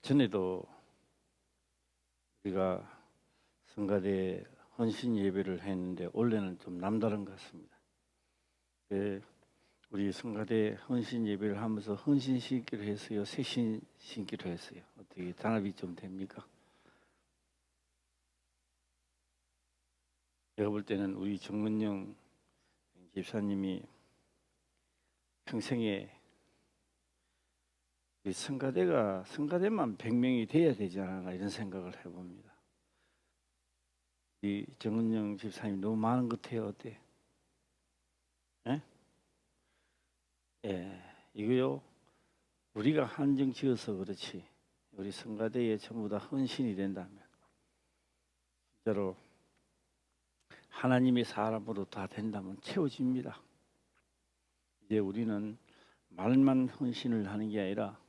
전에도 우리가 성가대 헌신 예배를 했는데 올해는 좀 남다른 것 같습니다. 우리 성가대 헌신 예배를 하면서 헌신 신기로 했어요, 새신 신기로 했어요. 어떻게 단합이 좀 됩니까? 제가 볼 때는 우리 정문영 집사님이 평생에 우리 성가대만 100명이 돼야 되지 않나 이런 생각을 해봅니다. 이 정은영 집사님 너무 많은 것 같아요. 어때? 예? 예, 이거요. 우리가 한정 지어서 그렇지. 우리 성가대에 전부 다 헌신이 된다면 진짜로 하나님의 사람으로 다 된다면 채워집니다. 이제 우리는 말만 헌신을 하는 게 아니라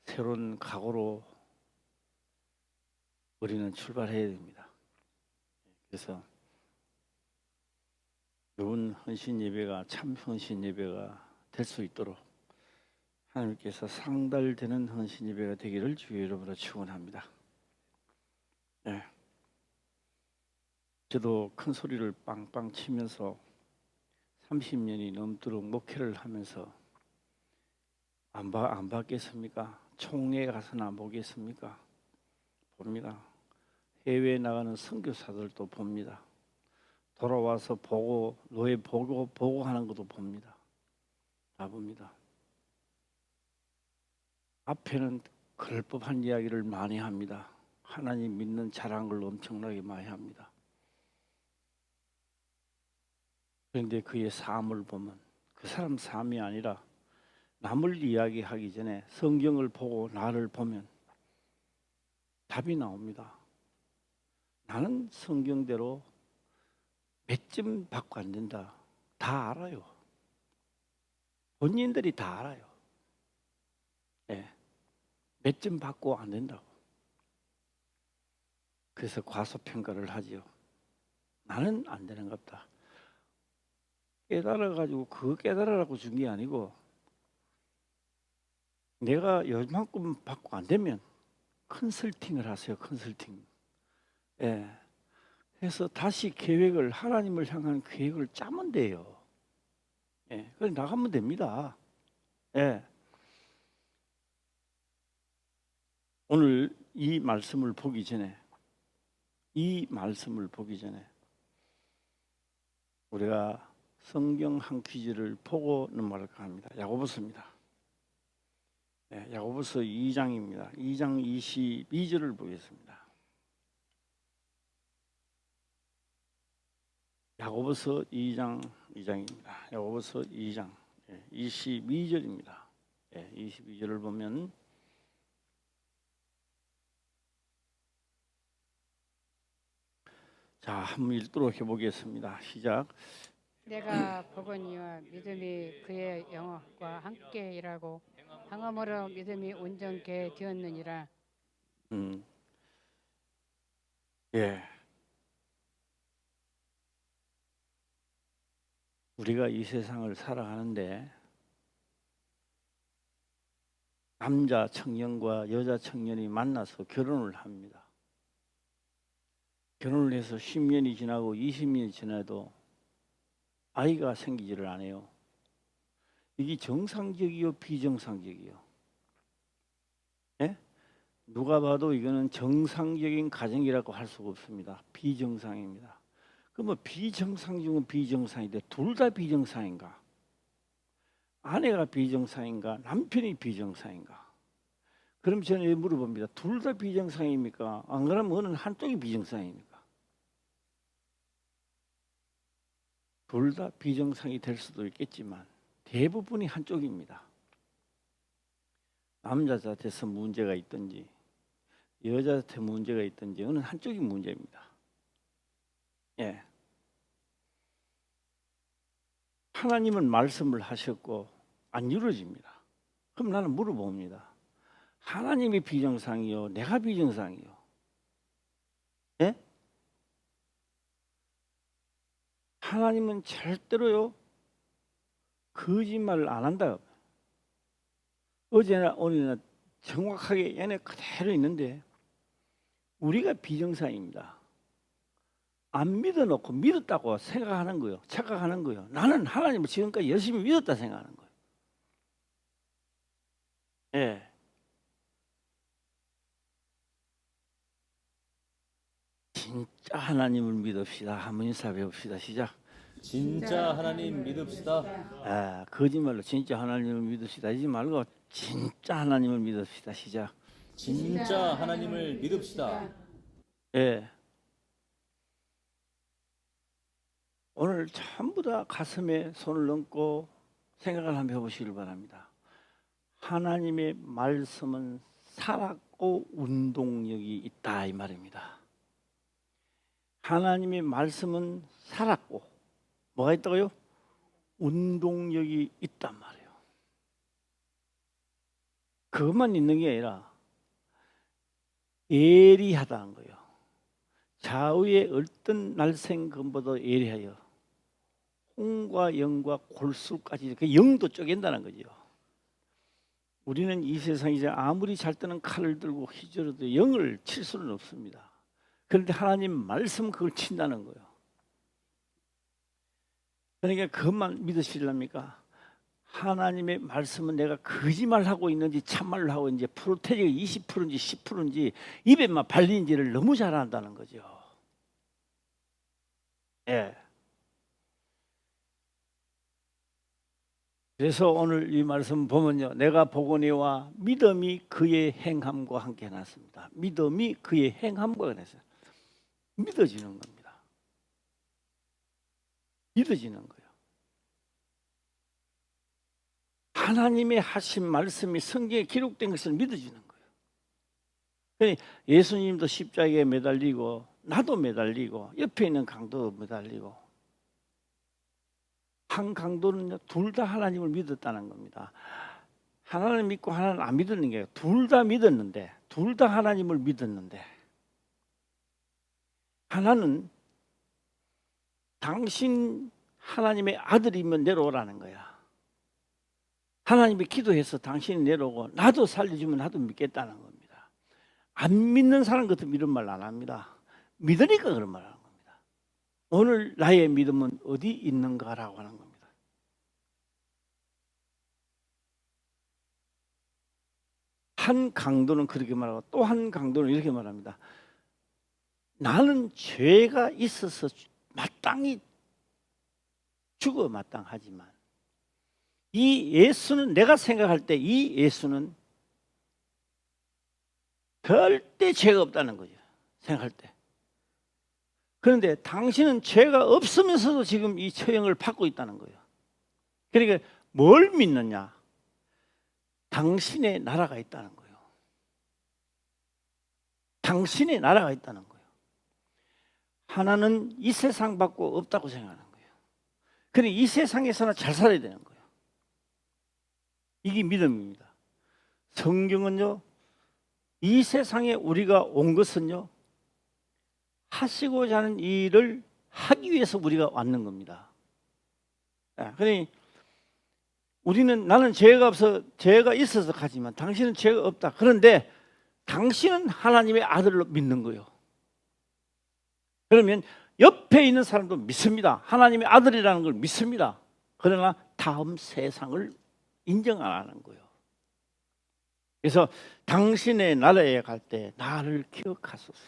새로운 각오로 우리는 출발해야 됩니다. 그래서 이번 헌신 예배가 참 헌신 예배가 될 수 있도록 하나님께서 상달되는 헌신 예배가 되기를 주의 이름으로 축원합니다. 네. 저도 큰 소리를 빵빵 치면서 30년이 넘도록 목회를 하면서 안 받겠습니까? 총회에 가서는 안 보겠습니까? 봅니다. 해외에 나가는 선교사들도 봅니다. 돌아와서 보고 노예 보고 하는 것도 봅니다. 다 봅니다. 앞에는 그럴 법한 이야기를 많이 합니다. 하나님 믿는 자랑을 엄청나게 많이 합니다. 그런데 그의 삶을 보면 그 사람 삶이 아니라 남을 이야기하기 전에 성경을 보고 나를 보면 답이 나옵니다. 나는 성경대로 몇 점 받고 안 된다. 다 알아요. 본인들이 다 알아요. 네. 몇 점 받고 안 된다고. 그래서 과소평가를 하지요. 나는 안 되는 것 같다. 깨달아가지고 그거 깨달으라고 준 게 아니고 내가 요만큼 받고 안 되면 컨설팅을 하세요. 컨설팅. 예. 그래서 다시 계획을 하나님을 향한 계획을 짜면 돼요. 예. 그래 나가면 됩니다. 예. 오늘 이 말씀을 보기 전에 우리가 성경 한 퀴즈를 보고 넘어갈까 합니다. 야고보서입니다. 네, 야고보서 2장입니다. 2장 22절을 보겠습니다. 야고보서 2장입니다. 야고보서 2장 22절입니다. 22절을 보면 자, 한번 읽도록 해보겠습니다. 시작. 내가 보거니와 믿음이 그의 영혼과 함께 일하고 행함으로 믿음이 온전케 되었느니라. 예. 우리가 이 세상을 살아가는데 남자 청년과 여자 청년이 만나서 결혼을 합니다. 결혼을 해서 10년이 지나고 20년이 지나도 아이가 생기지를 않아요. 이게 정상적이요, 비정상적이요? 예? 누가 봐도 이거는 정상적인 가정이라고 할 수가 없습니다. 비정상입니다. 그러면 비정상적은 비정상인데 둘 다 비정상인가? 아내가 비정상인가? 남편이 비정상인가? 그럼 저는 물어봅니다. 둘 다 비정상입니까? 안 그러면 어느 한쪽이 비정상입니까? 둘 다 비정상이 될 수도 있겠지만 대부분이 한쪽입니다. 남자한테서 문제가 있든지 여자한테 문제가 있든지 어느 한쪽이 문제입니다. 예. 하나님은 말씀을 하셨고 안 이루어집니다. 그럼 나는 물어봅니다. 하나님이 비정상이요, 내가 비정상이요? 예? 하나님은 절대로요 거짓말을 안 한다. 어제나 오늘이나 정확하게 얘네 그대로 있는데 우리가 비정상입니다. 안 믿어놓고 믿었다고 생각하는 거예요. 착각하는 거예요. 나는 하나님을 지금까지 열심히 믿었다 생각하는 거예요. 예. 진짜 하나님을 믿읍시다. 한번 인사 배웁시다. 시작. 진짜 하나님 믿읍시다. 아, 거짓말로 진짜 하나님을 믿읍시다 하지 말고 진짜 하나님을 믿읍시다. 시작. 진짜 하나님을 믿읍시다. 예. 오늘 전부 다 가슴에 손을 얹고 생각을 한번 해보시길 바랍니다. 하나님의 말씀은 살았고 운동력이 있다 이 말입니다. 하나님의 말씀은 살았고 뭐가 있다고요? 운동력이 있단 말이에요. 그것만 있는 게 아니라 예리하다는 거예요. 좌우의 어떤 날생금보다 예리하여 홍과 영과 골수까지 그 영도 쪼갠다는 거죠. 우리는 이 세상에 아무리 잘 뜨는 칼을 들고 휘저어도 영을 칠 수는 없습니다. 그런데 하나님 말씀 그걸 친다는 거예요. 그러니까 그것만 믿으시렵니까? 하나님의 말씀은 내가 거짓말하고 있는지 참말로 하고 있는지 프로테지가 20%인지 10%인지 입에만 발리는지를 너무 잘 안다는 거죠. 예. 그래서 오늘 이 말씀 보면요, 내가 보거니와 믿음이 그의 행함과 함께 났습니다. 믿음이 그의 행함과 났어요. 믿어지는 겁니다. 믿어지는 거예요. 하나님의 하신 말씀이 성경에 기록된 것을 믿어지는 거예요. 그러니까 예수님도 십자가에 매달리고 나도 매달리고 옆에 있는 강도 매달리고 한 강도는요 둘 다 하나님을 믿었다는 겁니다. 하나님 믿고 하나님 안 믿는 게 둘 다 믿었는데 둘 다 하나님을 믿었는데 하나는 당신 하나님의 아들이면 내려오라는 거야. 하나님이 기도해서 당신이 내려오고 나도 살려주면 나도 믿겠다는 겁니다. 안 믿는 사람 같으면 이런 말 안 합니다. 믿으니까 그런 말 하는 겁니다. 오늘 나의 믿음은 어디 있는가라고 하는 겁니다. 한 강도는 그렇게 말하고 또 한 강도는 이렇게 말합니다. 나는 죄가 있어서 마땅히 죽어 마땅하지만 이 예수는 내가 생각할 때 이 예수는 절대 죄가 없다는 거죠. 생각할 때. 그런데 당신은 죄가 없으면서도 지금 이 처형을 받고 있다는 거예요. 그러니까 뭘 믿느냐? 당신의 나라가 있다는 거예요. 당신의 나라가 있다는 거예요. 하나는 이 세상 받고 없다고 생각하는 거예요. 그러니 이 세상에서는 잘 살아야 되는 거예요. 이게 믿음입니다. 성경은요, 이 세상에 우리가 온 것은요, 하시고자 하는 일을 하기 위해서 우리가 왔는 겁니다. 그러니 우리는 나는 죄가 있어서 가지만 당신은 죄가 없다. 그런데 당신은 하나님의 아들로 믿는 거예요. 그러면 옆에 있는 사람도 믿습니다. 하나님의 아들이라는 걸 믿습니다. 그러나 다음 세상을 인정 안 하는 거예요. 그래서 당신의 나라에 갈 때 나를 기억하소서.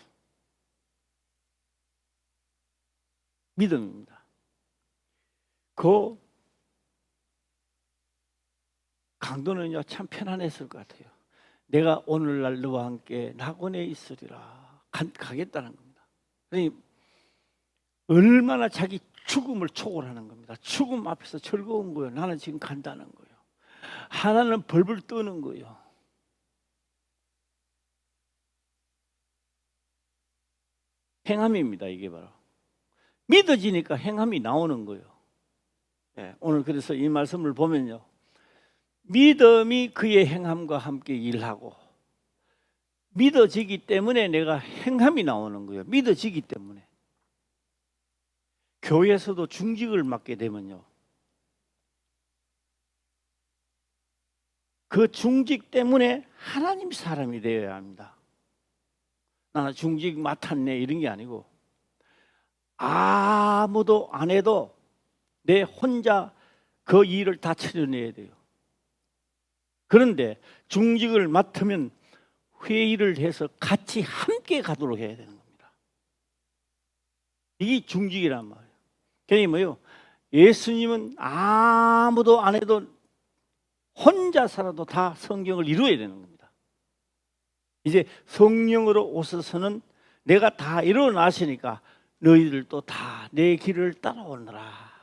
믿음입니다. 그 강도는요 참 편안했을 것 같아요. 내가 오늘날 너와 함께 낙원에 있으리라 가겠다는 겁니다. 그러니 얼마나 자기 죽음을 초월하는 겁니다. 죽음 앞에서 즐거운 거예요. 나는 지금 간다는 거예요. 하나는 벌벌 떠는 거예요. 행함입니다. 이게 바로 믿어지니까 행함이 나오는 거예요. 네, 오늘 그래서 이 말씀을 보면요, 믿음이 그의 행함과 함께 일하고 믿어지기 때문에 내가 행함이 나오는 거예요. 믿어지기 때문에. 교회에서도 중직을 맡게 되면요, 그 중직 때문에 하나님 사람이 되어야 합니다. 나는 중직 맡았네 이런 게 아니고 아무도 안 해도 내 혼자 그 일을 다 처리해야 돼요. 그런데 중직을 맡으면 회의를 해서 같이 함께 가도록 해야 되는 겁니다. 이게 중직이란 말이에요. 그게 뭐예요? 예수님은 아무도 안 해도 혼자 살아도 다 성경을 이루어야 되는 겁니다. 이제 성령으로 오셔서는 내가 다 일어나시니까 너희들도 다 내 길을 따라오너라.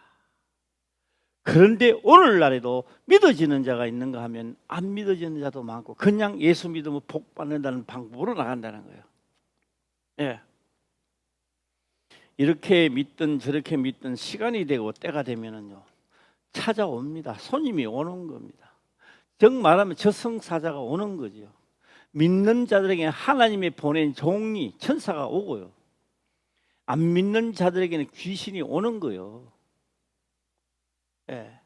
그런데 오늘날에도 믿어지는 자가 있는가 하면 안 믿어지는 자도 많고 그냥 예수 믿으면 복 받는다는 방법으로 나간다는 거예요. 예. 이렇게 믿든 저렇게 믿든 시간이 되고 때가 되면은요 찾아옵니다. 손님이 오는 겁니다. 정 말하면 저승사자가 오는 거죠. 믿는 자들에게 하나님이 보낸 종이 천사가 오고요. 안 믿는 자들에게는 귀신이 오는 거예요. 예.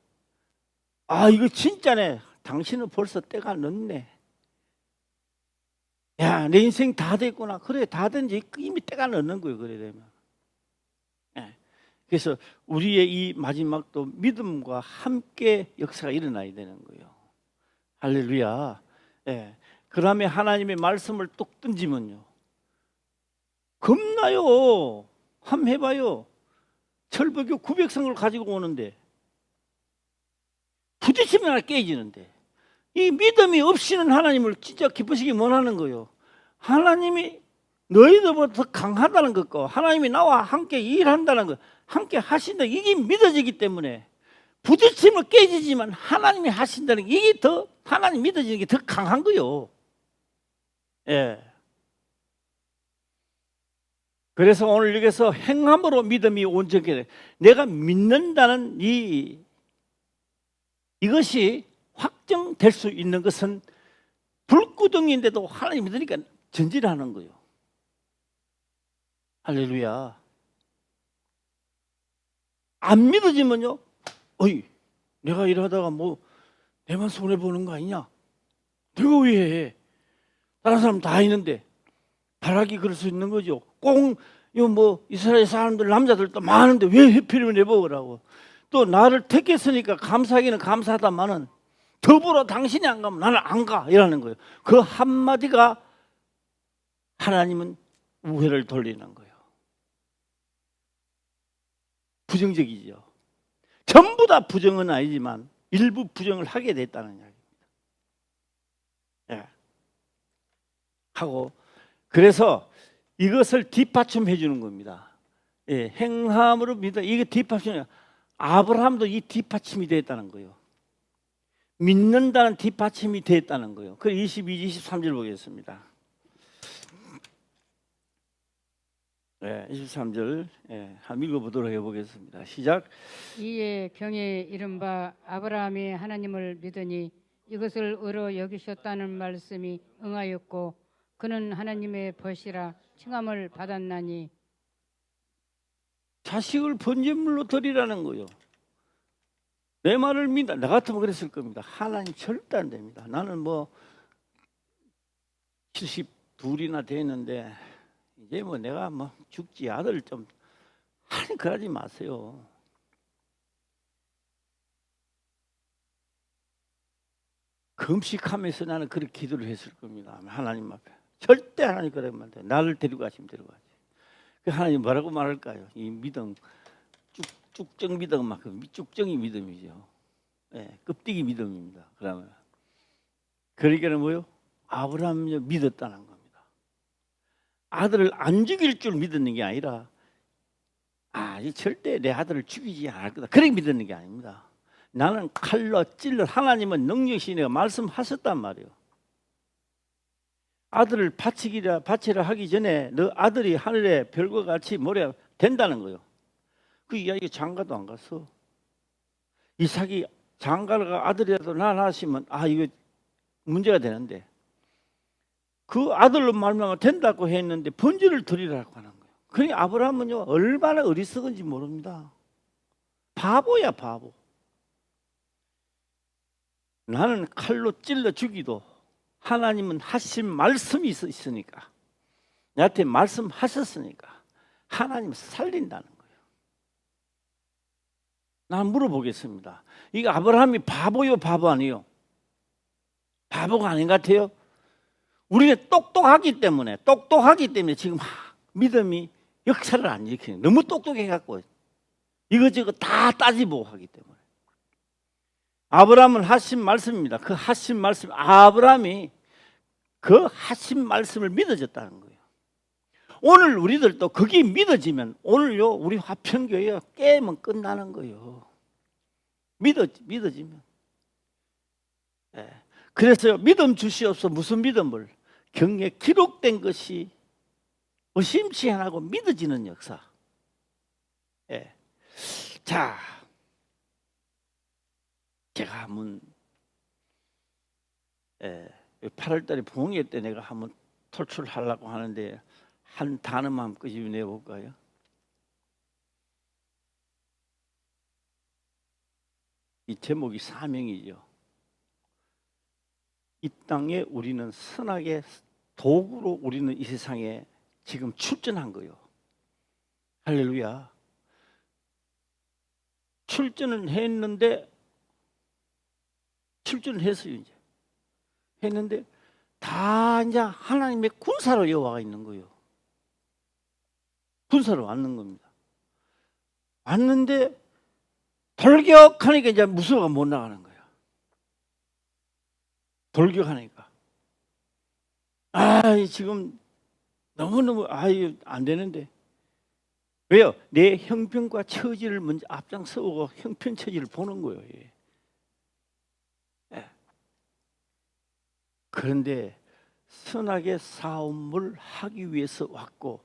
아 이거 진짜네. 당신은 벌써 때가 늦네. 야, 내 인생 다 됐구나. 그래, 다 된지 이미 때가 늦는 거예요. 그래 되면. 예. 그래서 우리의 이 마지막도 믿음과 함께 역사가 일어나야 되는 거예요. 할렐루야. 예. 그다음에 하나님의 말씀을 뚝 던지면요. 겁나요. 한번 해봐요. 철벽교 900성을 가지고 오는데 부딪히면 하나 깨지는데 이 믿음이 없이는 하나님을 진짜 기쁘시게 못하는 거예요. 하나님이 너희들보다 더 강하다는 것과 하나님이 나와 함께 일한다는 것, 함께 하신다 이게 믿어지기 때문에 부딪히면 깨지지만 하나님이 하신다는 게 이게 더 하나님 믿어지는 게 더 강한 거예요. 예. 그래서 오늘 여기서 행함으로 믿음이 온전하게 돼. 내가 믿는다는 이것이 확정될 수 있는 것은 불구덩이인데도 하나님 믿으니까 전진하는 거예요. 할렐루야. 안 믿어지면요, 어이, 내가 일하다가 뭐 내만 손해 보는 거 아니냐? 내가 왜 해? 다른 사람 다 있는데 바라기 그럴 수 있는 거죠. 꼭 이거 뭐 이스라엘 사람들 남자들도 많은데 왜 회피를 내보라고? 또 나를 택했으니까 감사하기는 감사하다마는 더불어 당신이 안 가면 나는 안 가 이라는 거예요. 그 한마디가 하나님은 우회를 돌리는 거예요. 부정적이죠. 전부 다 부정은 아니지만 일부 부정을 하게 됐다는 이야기입니다. 예. 하고 그래서 이것을 뒷받침해 주는 겁니다. 예, 행함으로 믿어. 이게 뒷받침이 아브라함도 이 뒷받침이 됐다는 거예요. 믿는다는 뒷받침이 됐다는 거예요. 그 22, 23절 보겠습니다. 네, 23절 한번 읽어보도록 해보겠습니다. 시작. 이에 경에 이른바 아브라함이 하나님을 믿으니 이것을 의로 여기셨다는 말씀이 응하였고 그는 하나님의 벗이라 칭함을 받았나니. 자식을 번제물로 드리라는 거예요. 내 말을 믿어. 나 같으면 그랬을 겁니다. 하나님 절대 안 됩니다. 나는 뭐 72이나 됐는데 이제 뭐 내가 뭐 죽지 아들 좀 하니 그러지 마세요. 금식하면서 나는 그렇게 기도를 했을 겁니다. 하나님 앞에 절대 하나님 그러면 안 돼. 나를 데리고 가시면 데려가지. 그 하나님 뭐라고 말할까요? 이 믿음 쭉정 믿음만큼 쭉정이 믿음이죠. 예, 껍데기 믿음입니다. 그러면 그러니까는 뭐요? 아브라함이 믿었다는 겁니다. 아들을 안 죽일 줄 믿었는 게 아니라 절대 내 아들을 죽이지 않을 거다. 그렇게 믿었는 게 아닙니다. 나는 칼로 찔러 하나님은 능력이시니까 말씀하셨단 말이에요. 아들을 바치라 하기 전에 너 아들이 하늘의 별과 같이 모래 된다는 거예요. 그 이야기 장가도 안 갔어. 이삭이 장가가 아들이라도 낳으시면 이거 문제가 되는데 그 아들로 말미암아 된다고 했는데 번제를 드리라고 하는 거예요. 그러니 아브라함은요 얼마나 어리석은지 모릅니다. 바보야 바보. 나는 칼로 찔러 죽이도 하나님은 하신 말씀이 있으니까, 나한테 말씀하셨으니까 하나님 살린다는 거예요. 나는 물어보겠습니다. 이거 아브라함이 바보요, 바보 아니요? 바보가 아닌 것 같아요? 우리가 똑똑하기 때문에 지금 믿음이 역사를 안 일으키는, 너무 똑똑해갖고 이것저것 다 따지보고 하기 때문에. 아브라함은 하신 말씀입니다. 그 하신 말씀, 아브라함이 그 하신 말씀을 믿어졌다는 거예요. 오늘 우리들도 그게 믿어지면, 오늘요 우리 화평교회가 깨면 끝나는 거예요. 믿어지면. 네. 그래서요, 믿음 주시옵소서. 무슨 믿음을? 경에 기록된 것이 의심치 않고 믿어지는 역사. 네. 자, 제가 한번 8월달에 부흥회 때 내가 한번 탈출하려고 하는데 한 단어만 끄집어내 볼까요? 이 제목이 사명이죠. 이 땅에 우리는 선악의 도구로 우리는 이 세상에 지금 출전한 거예요. 할렐루야. 출전은 했는데, 출전을 했어요. 이제 했는데 다 이제 하나님의 군사로 여호와가 있는 거예요. 군사로 왔는 겁니다. 왔는데 돌격하니까 이제 무서워가 못 나가는 거야. 돌격하니까 지금 너무너무 안 되는데, 왜요? 내 형편과 처지를 먼저 앞장서고 형편 처지를 보는 거예요. 그런데 선악의 싸움을 하기 위해서 왔고,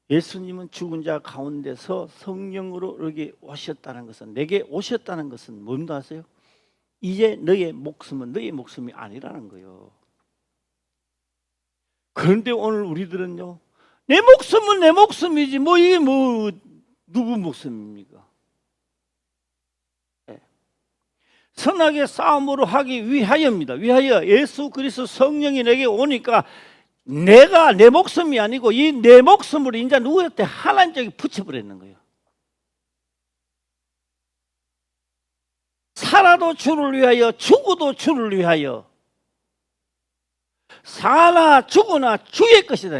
예수님은 죽은 자 가운데서 성령으로 여기 오셨다는 것은, 내게 오셨다는 것은 뭔지 아세요? 이제 너의 목숨은 너의 목숨이 아니라는 거예요. 그런데 오늘 우리들은요, 내 목숨은 내 목숨이지 이게 누구 목숨입니까? 선악의 싸움으로 하기 위하여입니다. 위하여 예수 그리스도 성령이 내게 오니까 내가 내 목숨이 아니고 이 내 목숨을 이제 누구한테 하나님께 붙여버리는 거예요. 살아도 주를 위하여, 죽어도 주를 위하여. 사나 죽으나 주의 것이다.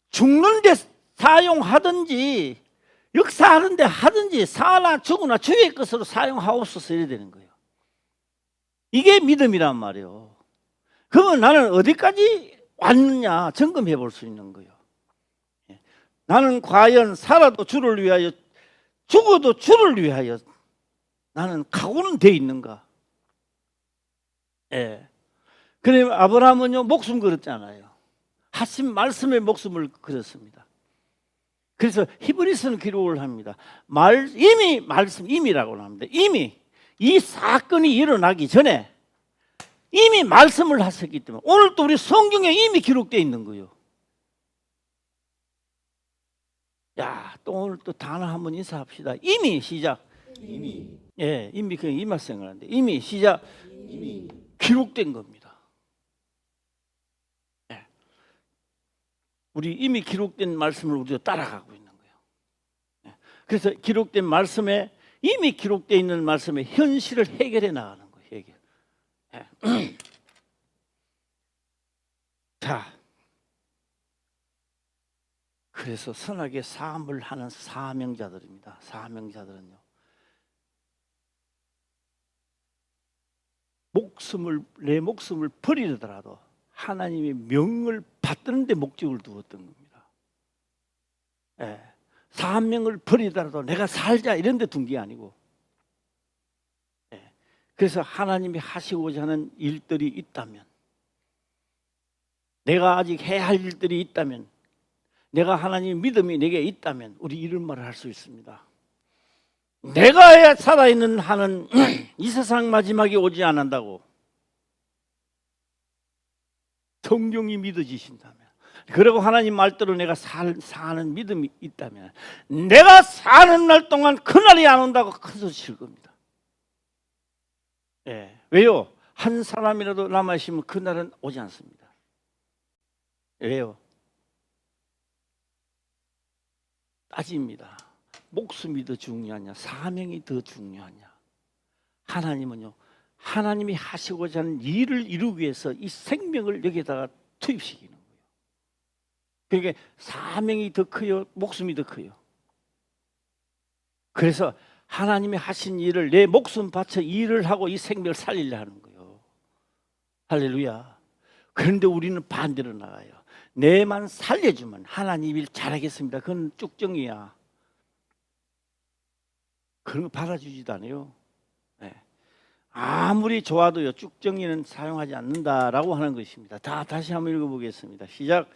죽는데 사용하든지 역사하는데 하든지 사나 죽으나 주의 것으로 사용하옵소서 이래야 되는 거예요. 이게 믿음이란 말이에요. 그러면 나는 어디까지 왔느냐 점검해 볼 수 있는 거예요. 나는 과연 살아도 주를 위하여, 죽어도 주를 위하여 나는 각오는 돼 있는가? 그래 아브라함은요 목숨 걸었잖아요. 하신 말씀에 목숨을 걸었습니다. 그래서 히브리서는 기록을 합니다. 임이라고 합니다. 이미 이 사건이 일어나기 전에 이미 말씀을 하셨기 때문에 오늘 또 우리 성경에 이미 기록되어 있는 거예요. 또 오늘 또 단어 한번 인사합시다. 이미 시작. 이미. 이미 그냥 이 말씀을 하는데 이미 시작. 이미 기록된 겁니다. 우리 이미 기록된 말씀을 우리가 따라가고 있는 거예요. 그래서 기록된 말씀에, 이미 기록되어 있는 말씀에 현실을 해결해 나가는 거예요. 해결. 자, 그래서 선하게 사함을 하는 사명자들입니다. 사명자들은요, 내 목숨을 버리더라도 하나님의 명을 받드는 데 목적을 두었던 겁니다. 사명을 버리더라도 내가 살자 이런 데 둔 게 아니고, 그래서 하나님이 하시고자 하는 일들이 있다면, 내가 아직 해야 할 일들이 있다면, 내가 하나님의 믿음이 내게 있다면 우리 이런 말을 할 수 있습니다. 내가 살아있는 한은 이 세상 마지막에 오지 않는다고 성경이 믿어지신다면, 그리고 하나님 말대로 내가 사는 믿음이 있다면, 내가 사는 날 동안 그날이 안 온다고 큰 소리 칠 겁니다. 예. 왜요? 한 사람이라도 남아 있으면 그날은 오지 않습니다. 왜요? 따집니다. 목숨이 더 중요하냐, 사명이 더 중요하냐. 하나님은요, 하나님이 하시고자 하는 일을 이루기 위해서 이 생명을 여기에다가 투입시키는 거예요. 그러니까 사명이 더 커요, 목숨이 더 커요. 그래서 하나님이 하신 일을 내 목숨 바쳐 일을 하고 이 생명을 살리려 하는 거예요. 할렐루야. 그런데 우리는 반대로 나가요. 내만 살려주면 하나님 일 잘하겠습니다. 그건 쭉정이야. 그런 거 받아주지도 않아요. 네. 아무리 좋아도요, 쭉정이는 사용하지 않는다라고 하는 것입니다. 다시 한번 읽어보겠습니다. 시작.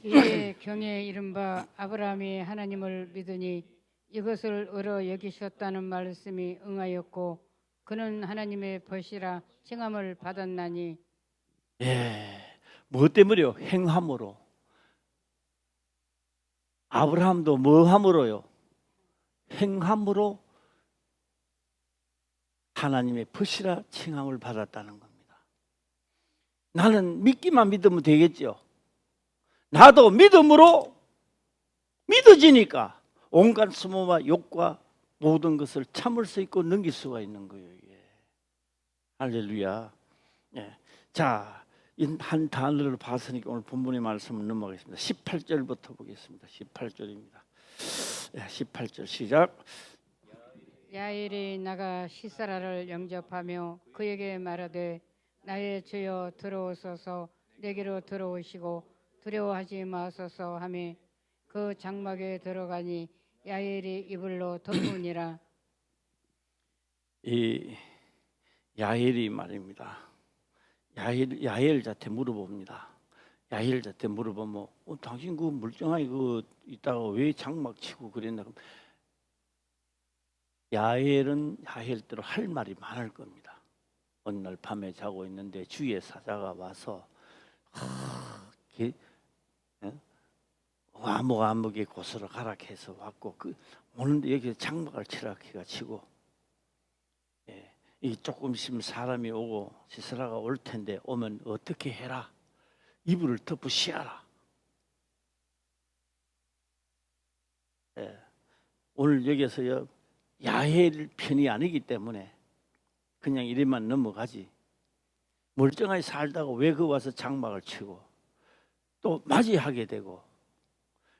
이에 경에 이른바 아브라함이 하나님을 믿으니 이것을 의로 여기셨다는 말씀이 응하였고 그는 하나님의 벗이라 칭함을 받았나니. 예, 뭐 때문에요? 행함으로. 아브라함도 뭐 함으로요? 행함으로 하나님의 벗이라 칭함을 받았다는 겁니다. 나는 믿기만 믿으면 되겠죠. 나도 믿음으로 믿어지니까 온갖 수모와 욕과 모든 것을 참을 수 있고 넘길 수가 있는 거예요. 이게. 할렐루야. 예. 자, 이 한 단어를 봤으니까 오늘 본문의 말씀을 넘어가겠습니다. 18절부터 보겠습니다. 18절입니다. 18절 시작. 야일이 나가 시사라를 영접하며 그에게 말하되 나의 주여 들어오소서. 내게로 들어오시고 두려워하지 마소서 하며 그 장막에 들어가니 야일이 이불로 덮으니라. 이 야엘이 말입니다. 야엘 자태 물어봅니다. 야엘 자태 물어보면 당신 그 멀쩡하게 그 있다가 왜 장막 치고 그랬나? 야엘은 야엘대로 할 말이 많을 겁니다. 어느 날 밤에 자고 있는데 주의 사자가 와서 아무개 곳으로 가라 해서 왔고 오는데 여기 장막을 치라 해가 치고 이 조금 있으면 사람이 오고 시스라가 올 텐데 오면 어떻게 해라? 이불을 덮고 쉬어라. 오늘 여기서요 야헬 편이 아니기 때문에 그냥 이래만 넘어가지. 멀쩡하게 살다가 왜 그 와서 장막을 치고 또 맞이하게 되고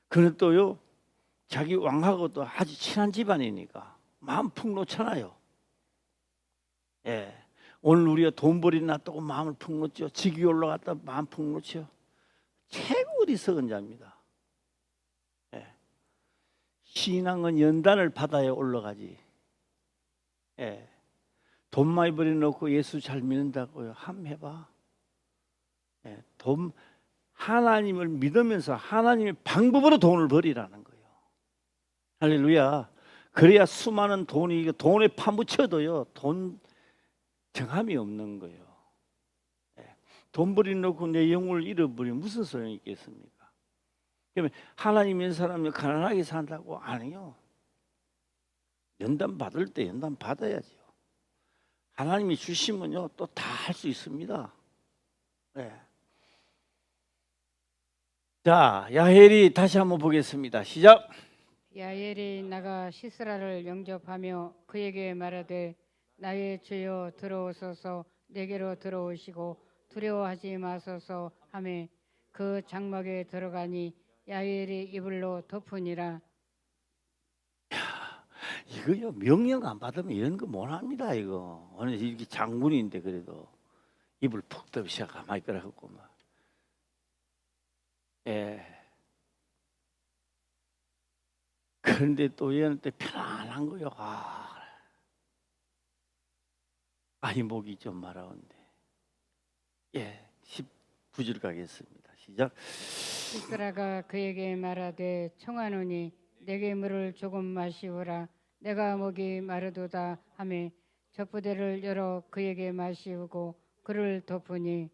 그는 또요 자기 왕하고 또 아주 친한 집안이니까 마음 푹 놓잖아요. 예, 오늘 우리가 돈 벌이나 또 마음을 푹 놓죠. 직위 올라갔다 마음 푹 놓죠. 최고 어리석은 자입니다. 예. 신앙은 연단을 받아야 올라가지. 예. 돈 많이 벌여놓고 예수 잘 믿는다고요. 함 해봐. 예. 하나님을 믿으면서 하나님의 방법으로 돈을 벌이라는 거예요. 할렐루야. 그래야 수많은 돈에 파묻혀도요 돈 정함이 없는 거예요. 돈 벌여놓고 내 영혼을 잃어버리면 무슨 소용이 있겠습니까? 그러면 하나님 있는 사람이 가난하게 산다고? 아니요. 연단 받을 때 연단 받아야죠. 하나님이 주시면요 또 다 할 수 있습니다. 네. 자, 야헬이 다시 한번 보겠습니다. 시작. 야엘이 나가 시스라를 영접하며 그에게 말하되 나의 주여 들어오소서. 내게로 들어오시고 두려워하지 마소서 하며 그 장막에 들어가니 야엘이 이불로 덮으니라. 이거요 명령 안 받으면 이런 거 못합니다. 이거 오늘 이렇게 장군인데 그래도 이불 푹 덮으셔 가만히 있더라고 막. 예. 그런데 또 얘는 또 편안한 거요. 이목이 좀 마라운데. 예, 19절 가겠습니다. 시작. 시스라가 그에게 말하되 청하노니 내게 물을 조금 마시우라. 내가 목이 마르도다 하며 젖부대를 열어 그에게 마시우고 그를 덮으니.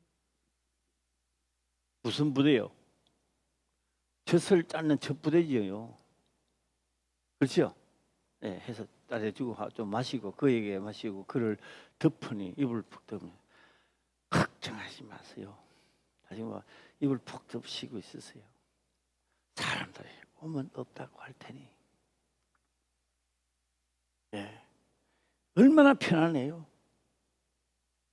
무슨 부대요? 젖을 짰는 젖부대지요. 그렇죠? 예, 해서 따라주고 좀 마시고 그에게 마시고 그를 덮으니 입을 푹 덮으니 걱정하지 마세요. 다시 뭐 입을 푹 덮으시고 있으세요. 사람들이 오면 없다고 할 테니. 예. 얼마나 편안해요.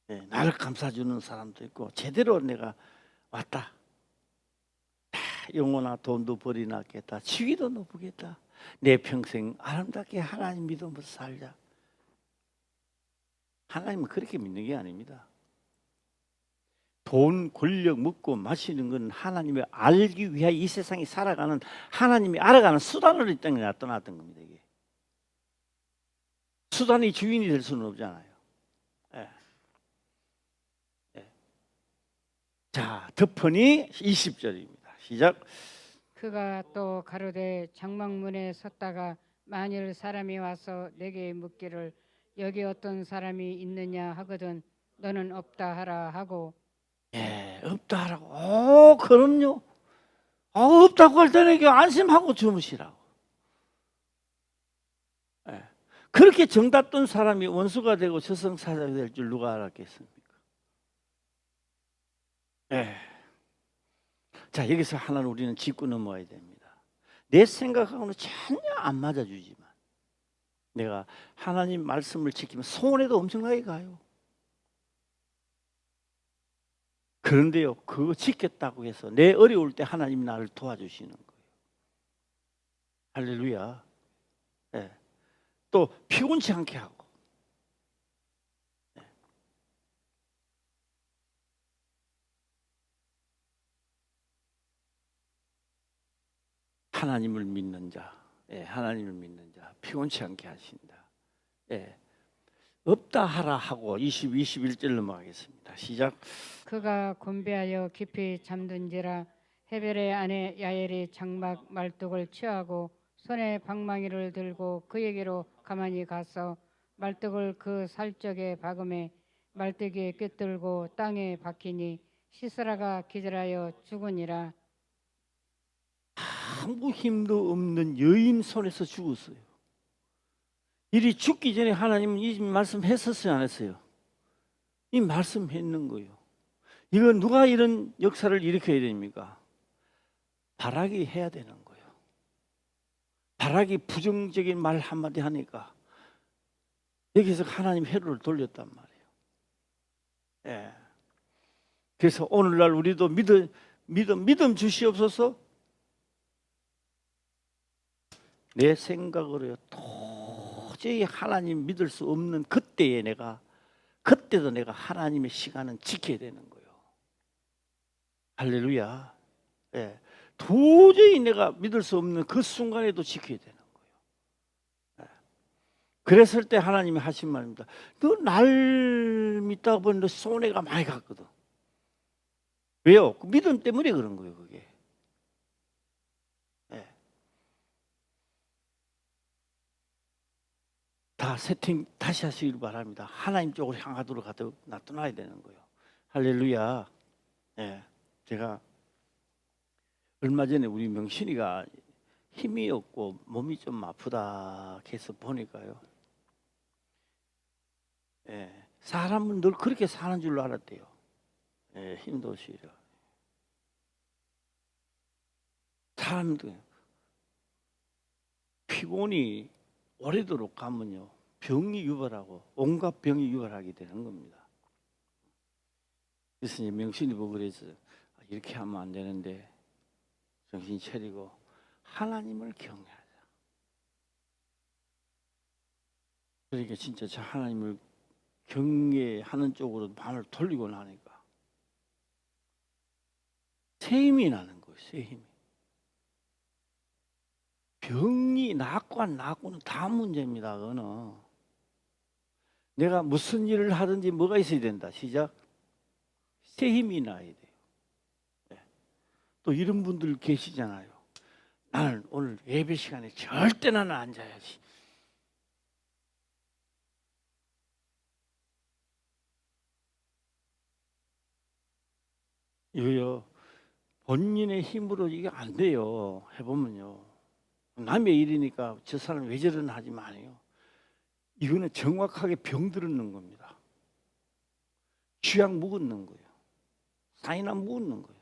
예. 나를 감싸주는 사람도 있고 제대로 내가 왔다. 영혼아 돈도 벌이나 겠다. 지위도 높으겠다. 내 평생 아름답게 하나님 믿으면서 살자. 하나님은 그렇게 믿는 게 아닙니다. 돈, 권력, 먹고 마시는 건 하나님을 알기 위해 이 세상에 살아가는 하나님이 알아가는 수단으로 이 땅에 나타났던 겁니다. 이게. 수단이 주인이 될 수는 없잖아요. 예. 예. 자, 덮으니 20절입니다. 시작. 그가 또 가로되 장막문에 섰다가 만일 사람이 와서 내게 묻기를 여기 어떤 사람이 있느냐 하거든 너는 없다 하라 하고. 예, 없다 하라고. 그럼요. 없다고 할 때는 이게 안심하고 주무시라고. 예. 그렇게 정답던 사람이 원수가 되고 저승사자가 될 줄 누가 알았겠습니까? 예. 자, 여기서 하나는 우리는 짚고 넘어야 됩니다. 내 생각하고는 전혀 안 맞아주지만 내가 하나님 말씀을 지키면 손해도 엄청나게 가요. 그런데요, 그거 지켰다고 해서 내 어려울 때 하나님이 나를 도와주시는 거예요. 할렐루야. 예. 또 피곤치 않게 하고. 예. 하나님을 믿는 자, 예, 하나님을 믿는 자, 피곤치 않게 하신다. 예. 없다 하라 하고 21절 넘어가겠습니다. 시작. 그가 곤배하여 깊이 잠든지라 헤벨의 아내 야엘이 장막 말뚝을 취하고 손에 방망이를 들고 그에게로 가만히 가서 말뚝을 그 살적에 박음에 말뚝이 꿰뚫고 땅에 박히니 시스라가 기절하여 죽으니라. 아무 힘도 없는 여인 손에서 죽었어요. 일이 죽기 전에 하나님은 이 말씀했었어요, 안 했어요? 이 말씀했는 거예요. 이거 누가 이런 역사를 일으켜야 됩니까? 바락이 해야 되는 거예요. 바락이 부정적인 말 한마디 하니까 여기서 하나님 회로를 돌렸단 말이에요. 예. 그래서 오늘날 우리도 믿음 주시옵소서. 내 생각으로 도저히 하나님 믿을 수 없는 그때도 내가 하나님의 시간은 지켜야 되는 거예요. 할렐루야. 예. 도저히 내가 믿을 수 없는 그 순간에도 지켜야 되는 거예요. 예. 그랬을 때 하나님이 하신 말입니다. 너 날 믿다 보니 너 손해가 많이 갔거든. 왜요? 그 믿음 때문에 그런 거예요, 그게. 예. 다 세팅 다시 하시길 바랍니다. 하나님 쪽으로 향하도록 놔둬놔야 되는 거예요. 할렐루야. 예. 제가 얼마 전에 우리 명신이가 힘이 없고 몸이 좀 아프다 해서 보니까요. 예. 사람은 늘 그렇게 사는 줄로 알았대요. 예, 힘도 없이요. 사람도 피곤이 오래도록 가면요 병이 유발하고 온갖 병이 유발하게 되는 겁니다. 그래서 이제 명신이 보고 그래서 이렇게 하면 안 되는데 정신 차리고 하나님을 경외하자. 그러니까 진짜 저 하나님을 경외하는 쪽으로 마음을 돌리고 나니까 새 힘이 나는 거예요. 새 힘이. 병이 낫고 안 낫고는 다 문제입니다. 그거는 내가 무슨 일을 하든지 뭐가 있어야 된다. 시작. 새 힘이 나야 돼요. 네. 또 이런 분들 계시잖아요. 나는 오늘 예배 시간에 절대 나는 앉아야지. 이거요 본인의 힘으로 이게 안 돼요. 해보면요 남의 일이니까 저 사람 왜 저러나 하지 마세요. 이거는 정확하게 병들었는 겁니다. 쥐약 묵었는 거예요. 사이나 묵었는 거예요.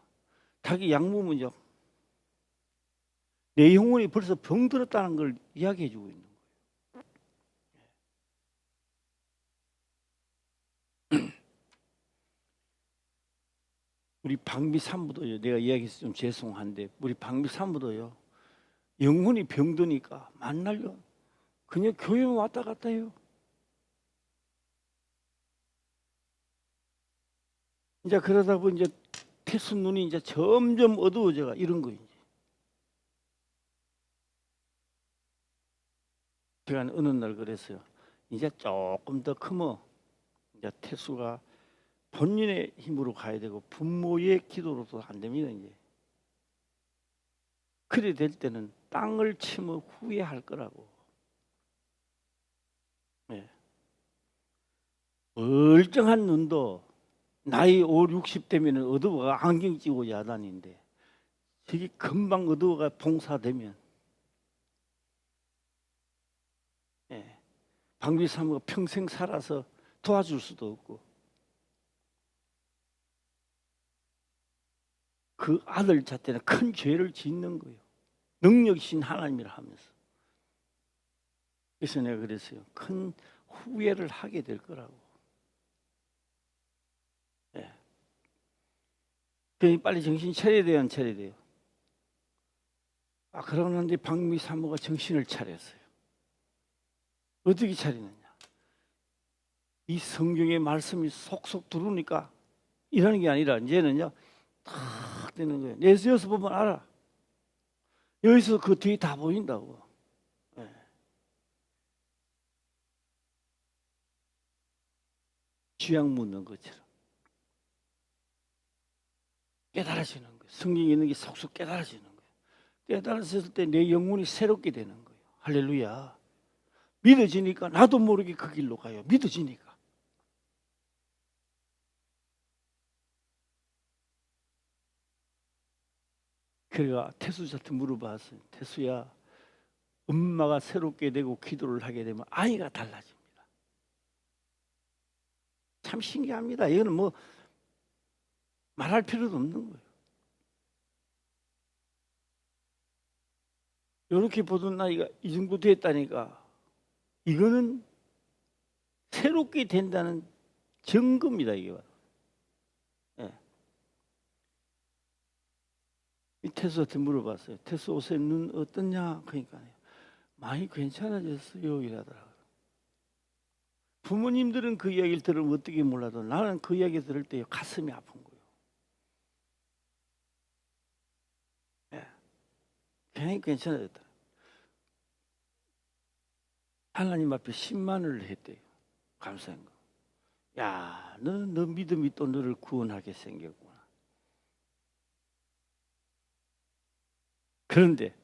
닭이 약 묵으면요, 내 영혼이 벌써 병들었다는 걸 이야기해 주고 있는 거예요. 우리 방비 산부도요, 내가 이야기해서 좀 죄송한데 우리 방비 산부도요, 영혼이 병드니까 만날요 그냥 교회만 왔다 갔다 해요. 이제 그러다 보니 이제 태수 눈이 이제 점점 어두워져가 이런 거예요. 제가 어느 날 그랬어요. 이제 조금 더 크면 이제 태수가 본인의 힘으로 가야 되고 부모의 기도로도 안 됩니다. 이제 그래 될 때는 땅을 치면 후회할 거라고. 네. 멀쩡한 눈도 나이 5, 60 되면 어두워가 안경 끼고 야단인데 저게 금방 어두워가 봉사되면 방비 사모가 평생 살아서 도와줄 수도 없고 그 아들 자체는 큰 죄를 짓는 거예요. 능력이신 하나님이라 하면서. 그래서 내가 그랬어요. 큰 후회를 하게 될 거라고. 그러니 빨리 정신 차려야 돼요, 안 차려야 돼요? 그러는데 방미 사모가 정신을 차렸어요. 어떻게 차리느냐? 이 성경의 말씀이 속속 들어오니까 이러는 게 아니라 이제는요 탁 되는 거예요. 여기서 보면 알아. 여기서 그 뒤에 다 보인다고. 쥐약 묻는 것처럼 깨달아지는 거예요. 성경에 있는 게 속속 깨달아지는 거예요. 깨달았을 때 내 영혼이 새롭게 되는 거예요. 할렐루야. 믿어지니까 나도 모르게 그 길로 가요. 믿어지니까. 그래가 태수한테 물어봤어요. 태수야, 엄마가 새롭게 되고 기도를 하게 되면 아이가 달라집니다. 참 신기합니다. 이거는 뭐 말할 필요도 없는 거예요. 이렇게 보던 나이가 이 정도 됐다니까 이거는 새롭게 된다는 증거입니다. 이게. 태수한테 물어봤어요. 태수 옷에 눈 어떠냐? 그러니까 많이 괜찮아졌어요 이러더라고요. 부모님들은 그 이야기를 들으면 어떻게 몰라도 나는 그 이야기 들을 때 가슴이 아픈 거예요. 굉장히 괜찮아졌다. 하나님 앞에 10만을 했대요. 감사한 거. 야, 너 믿음이 또 너를 구원하게 생겼구나. 그런데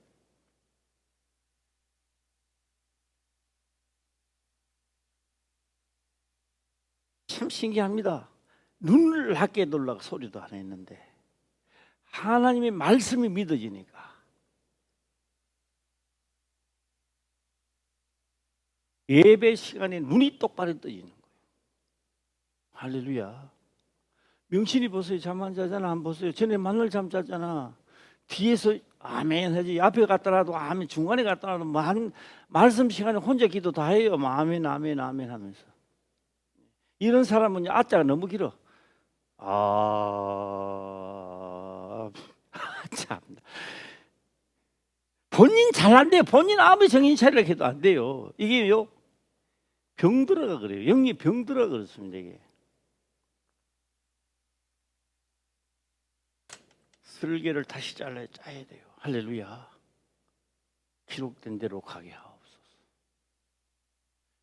참 신기합니다. 눈을 낮게 놀라고 소리도 안 했는데 하나님의 말씀이 믿어지니까 예배 시간에 눈이 똑바로 떠지는 거예요. 할렐루야. 명신이 보세요. 잠 안 자잖아. 안 보세요. 전에 만날 잠 잤잖아. 뒤에서 아멘 하지. 앞에 갔더라도 아멘, 중간에 갔더라도 말씀 시간에 혼자 기도 다 해요. 아멘 아멘 아멘 하면서. 이런 사람은 아자가 너무 길어. 참. 본인 잘 안 돼요. 본인 아무리 정신 차리려 해도 안 돼요. 이게요 병들어가 그래요. 영이 병들어 그렇습니다. 이게 설계를 다시 짜야 돼요. 할렐루야. 기록된 대로 가게 하옵소서.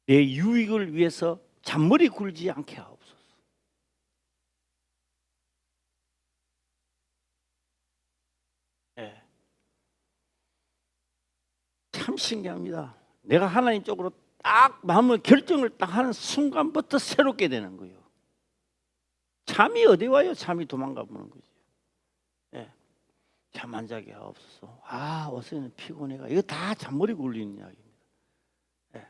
내 유익을 위해서 잔머리 굴지 않게 하옵소서. 네. 참 신기합니다. 내가 하나님 쪽으로 딱 마음을 결정을 딱 하는 순간부터 새롭게 되는 거예요. 잠이 어디 와요? 잠이 도망가 보는 거죠. 네. 잠 안 자게 하옵소서. 어제는 피곤해가. 이거 다 잔머리 굴리는 이야기입니다. 네.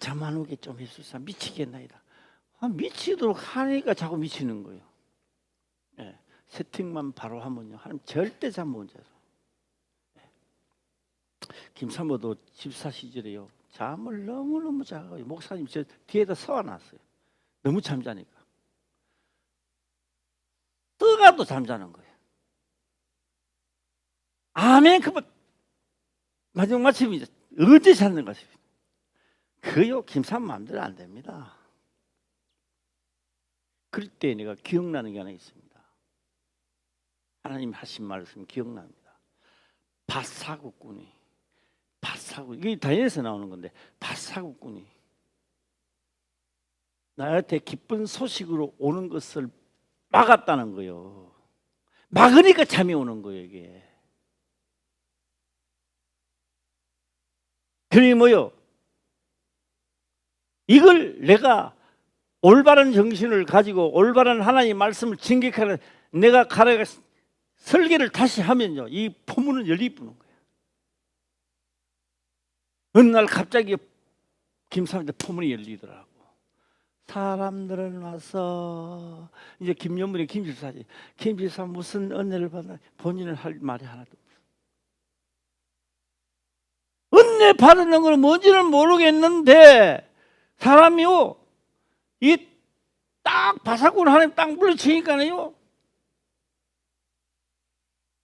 잠 안 오게 좀 해주사. 미치겠나이다. 미치도록 하니까 자꾸 미치는 거예요. 예, 세팅만 바로 하면요, 하나님 절대 잠 못 자요. 김사모도 집사 시절에요, 잠을 너무너무 자고 목사님 저 뒤에다 서워놨어요. 너무 잠자니까 뜨가도 잠자는 거예요. 아멘. 그만 마지막 마침이 이제 언제 찾는 것입니다. 그요 김사모 마음대로 안 됩니다. 그럴 때 내가 기억나는 게 하나 있습니다. 하나님 하신 말씀 기억납니다. 밧사구꾼이, 이게 다니엘에서 나오는 건데, 밧사구꾼이 나한테 기쁜 소식으로 오는 것을 막았다는 거예요. 막으니까 잠이 오는 거예요, 이게. 그러니 뭐요? 이걸 내가 올바른 정신을 가지고 올바른 하나님 말씀을 진격하는 내가 가르쳐 설계를 다시 하면요, 이 포문은 열리부는 거예요. 어느 날 갑자기 김사한테 포문이 열리더라고. 사람들은 와서 이제 김연문의 김집사지. 김집사 무슨 은혜를 받나? 본인은 할 말이 하나도 없어. 은혜 받는 건 뭔지는 모르겠는데 사람이요, 이 딱 바사구를 하나님 딱 물리치니까요,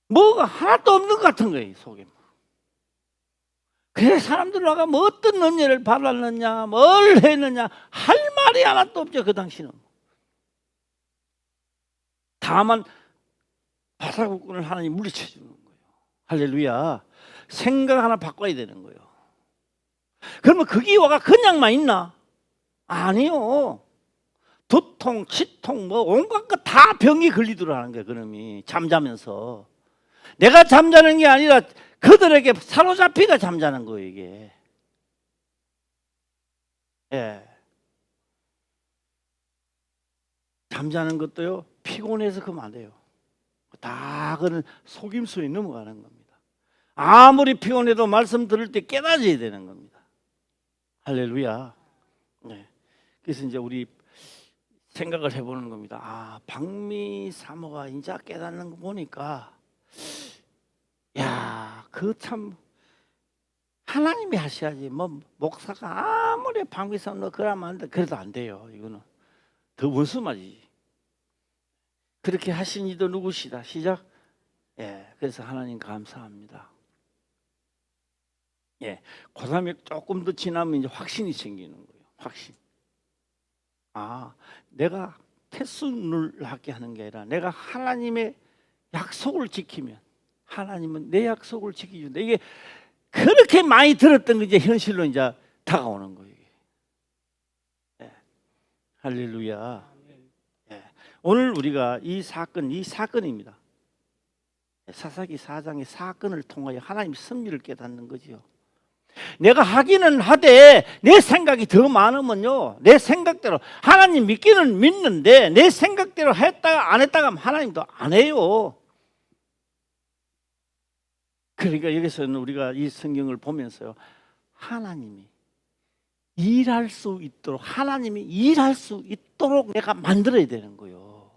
뭐가 하나도 없는 것 같은 거예요, 속에. 그래 사람들 와가 뭐 어떤 은혜를 받았느냐, 뭘 했느냐 할 말이 하나도 없죠. 그 당시는 다만 바사구꾼을 하나님 물리쳐 주는 거예요. 할렐루야. 생각 하나 바꿔야 되는 거예요. 그러면 거기 와가 그냥만 있나? 아니요. 두통, 치통, 뭐 온갖 거 다 병이 걸리더라는 거예요. 그놈이 잠자면서. 내가 잠자는 게 아니라 그들에게 사로잡히가 잠자는 거예요, 이게. 예. 잠자는 것도요, 피곤해서 그러면 안 돼요. 다 그는 속임수에 넘어가는 겁니다. 아무리 피곤해도 말씀 들을 때 깨닫어야 되는 겁니다. 할렐루야. 네. 그래서 이제 우리 생각을 해보는 겁니다. 아, 박미 사모가 이제 깨닫는 거 보니까, 야, 그 참 하나님이 하셔야지. 뭐 목사가 아무리 박미 사모 그러면 안 돼. 그래도 안 돼요. 이거는 더 원수맞이지. 그렇게 하신 이도 누구시다. 시작. 예, 그래서 하나님 감사합니다. 예, 고3이 조금 더 지나면 이제 확신이 생기는 거예요. 확신. 아, 내가 태순을 하게 하는 게 아니라 내가 하나님의 약속을 지키면 하나님은 내 약속을 지켜준다. 이게 그렇게 많이 들었던 게 이제 현실로 이제 다가오는 거예요. 예. 할렐루야. 예. 오늘 우리가 이 사건입니다. 사사기 4장의 사건을 통하여 하나님 섭리를 깨닫는 거지요. 내가 하기는 하되 내 생각이 더 많으면요, 내 생각대로 하나님 믿기는 믿는데 내 생각대로 했다가 안 했다가 하면 하나님도 안 해요. 그러니까 여기서는 우리가 이 성경을 보면서요, 하나님이 일할 수 있도록, 하나님이 일할 수 있도록 내가 만들어야 되는 거예요.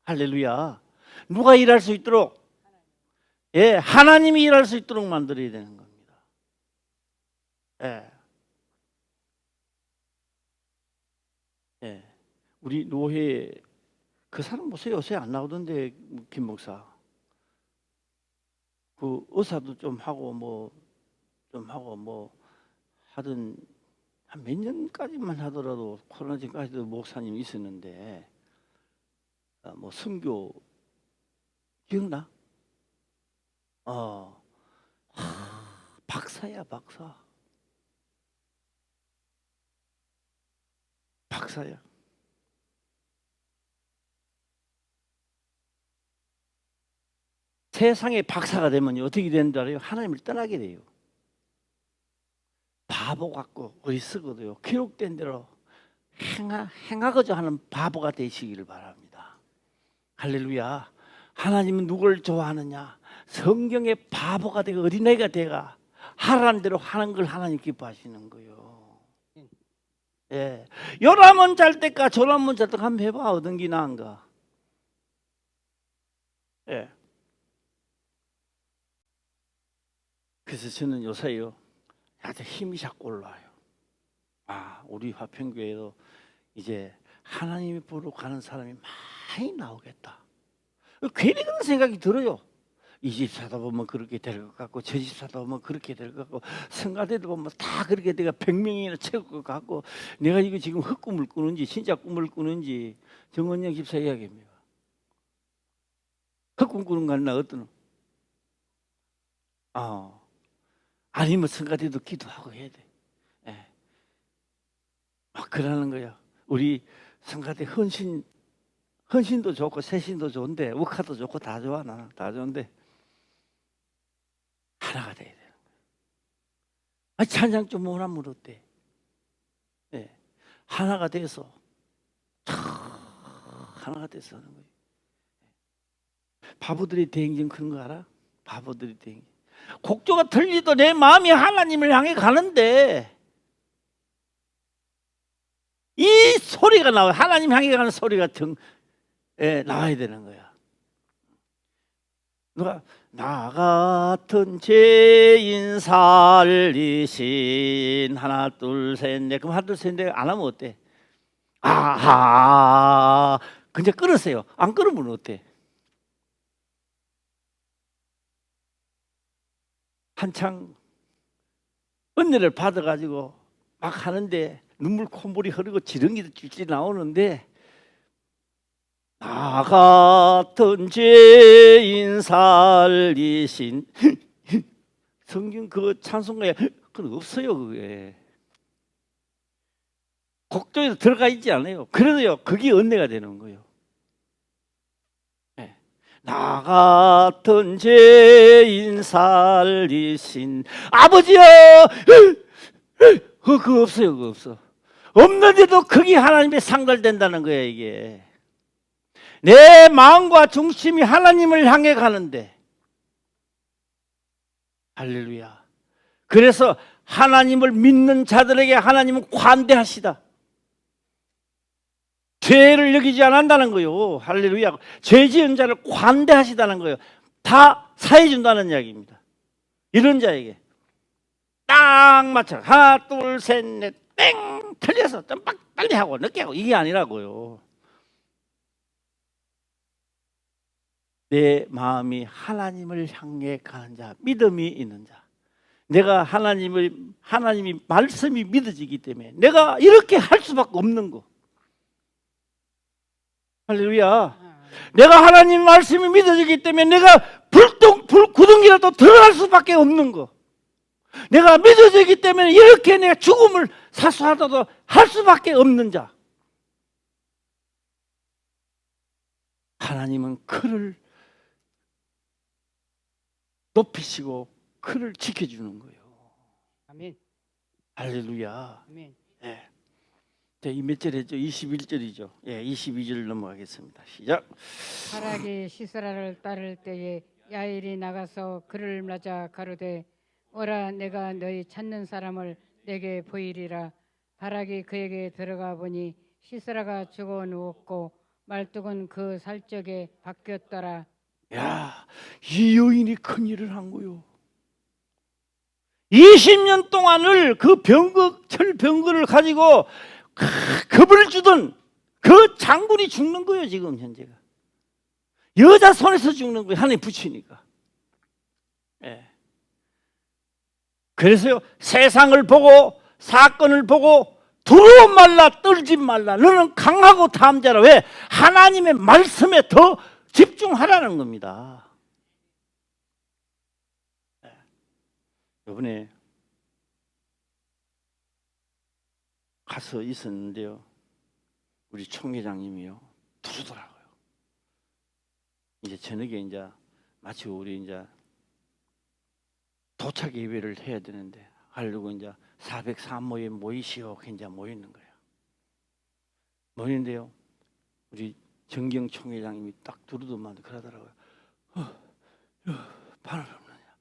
할렐루야. 누가 일할 수 있도록? 예, 하나님이 일할 수 있도록 만들어야 되는 겁니다. 예. 예. 우리 노회 그 사람 보세요. 요새 안 나오던데, 김 목사. 그 의사도 좀 하고 뭐 하던 한 몇 년까지만 하더라도 코로나 전까지도 목사님이 있었는데, 뭐 선교 기억나? 박사야, 박사야. 세상의 박사가 되면 어떻게 되는 줄 알아요? 하나님을 떠나게 돼요. 바보 같고 어리석어도요, 기록된 대로 행하고자 하는 바보가 되시기를 바랍니다. 할렐루야. 하나님은 누구를 좋아하느냐? 성경의 바보가 되고 어린애가 되가 하라는 대로 하는 걸 하나님 기뻐하시는 거예요. 예. 요람은 잘 때까 조람은 잘 때까 한번 해봐. 어떤 게 나은가. 예. 그래서 저는 요새요 아주 힘이 자꾸 올라와요. 아, 우리 화평교회도 이제 하나님의 보러 가는 사람이 많이 나오겠다. 괜히 그런 생각이 들어요. 이 집 사다 보면 그렇게 될 것 같고, 저 집 사다 보면 그렇게 될 것 같고, 성가대도 보면 다 그렇게 내가 100명이나 채울 것 같고, 내가 이거 지금 헛꿈을 꾸는지 진짜 꿈을 꾸는지 정원영 집사 이야기입니다. 헛꿈 꾸는 거 아니나 어떤? 아니면 성가대도 기도하고 해야 돼. 예. 막 그러는 거야. 우리 성가대 헌신도 좋고 세신도 좋은데 uk화도 좋고 다 좋아. 나는 다 좋은데 하나가 돼야 되는 거야. 찬양 좀 뭐라면 어때? 예. 하나가 돼서 하나가 돼서 하는 거예요. 바보들이 대행진 그런 거 알아? 바보들이 대행진. 곡조가 틀리도 내 마음이 하나님을 향해 가는데 이 소리가 나와요. 하나님 향해 가는 소리가 나와야 되는 거야. 누가 나 같은 죄인 살리신 하나 둘 셋 넷 그럼 하나 둘 셋 넷 안 하면 어때? 아하 그냥 끊으세요. 안 끊으면 어때? 한창 은혜를 받아가지고 막 하는데 눈물 콧물이 흐르고 지렁이도 찔찔 나오는데 나 같은 죄인 살리신 성경 그 찬송가에 그건 없어요. 그게 곡조에도 들어가 있지 않아요. 그래도요 그게 은혜가 되는 거예요. 네. 나 같은 죄인 살리신 아버지여 그거 없어요. 그거 없어. 없는데도 그게 하나님의 상달된다는 거예요. 이게 내 마음과 중심이 하나님을 향해 가는데 할렐루야. 그래서 하나님을 믿는 자들에게 하나님은 관대하시다. 죄를 여기지 않는다는 거예요. 할렐루야. 죄 지은 자를 관대하시다는 거예요. 다 사해 준다는 이야기입니다. 이런 자에게 딱 맞춰 하나 둘 셋 넷 땡 틀려서 좀 빨리 하고 늦게 하고 이게 아니라고요. 내 마음이 하나님을 향해 가는 자, 믿음이 있는 자. 내가 하나님이 말씀이 믿어지기 때문에 내가 이렇게 할 수밖에 없는 거. 할렐루야. 내가 하나님 말씀이 믿어지기 때문에 내가 구덩이라도 들어갈 수밖에 없는 거. 내가 믿어지기 때문에 이렇게 내가 죽음을 사수하다도 할 수밖에 없는 자. 하나님은 그를 높이시고 그를 지켜주는 거예요. 아멘. 할렐루야. 아멘. 예. 이 몇 절이죠? 21절이죠. 예, 22절 넘어가겠습니다. 시작. 바락이 시스라를 따를 때에 야일이 나가서 그를 맞아 가로되 오라 내가 너희 찾는 사람을 내게 보이리라. 바락이 그에게 들어가 보니 시스라가 죽어 누웠고 말뚝은 그 살적에 바뀌었더라. 야, 이 여인이 큰 일을 한 거요. 20년 동안을 그 철병거를 가지고 겁을 주던 그 장군이 죽는 거예요. 지금 현재가 여자 손에서 죽는 거예요. 하나님 붙이니까. 예. 그래서요 세상을 보고 사건을 보고 두려워 말라 떨지 말라. 너는 강하고 다음 자라. 왜? 하나님의 말씀에 더 집중하라는 겁니다. 이번에 가서 있었는데요. 우리 총회장님이요. 두르더라고요. 이제 저녁에 이제 마치 우리 이제 도착 예배를 해야 되는데 하려고 이제 403모에 모이시오. 이제 모이는 거예요. 모이는데요. 우리 정경 총회장님이 딱 두르더만 그러더라고요. 발을 넘느냐,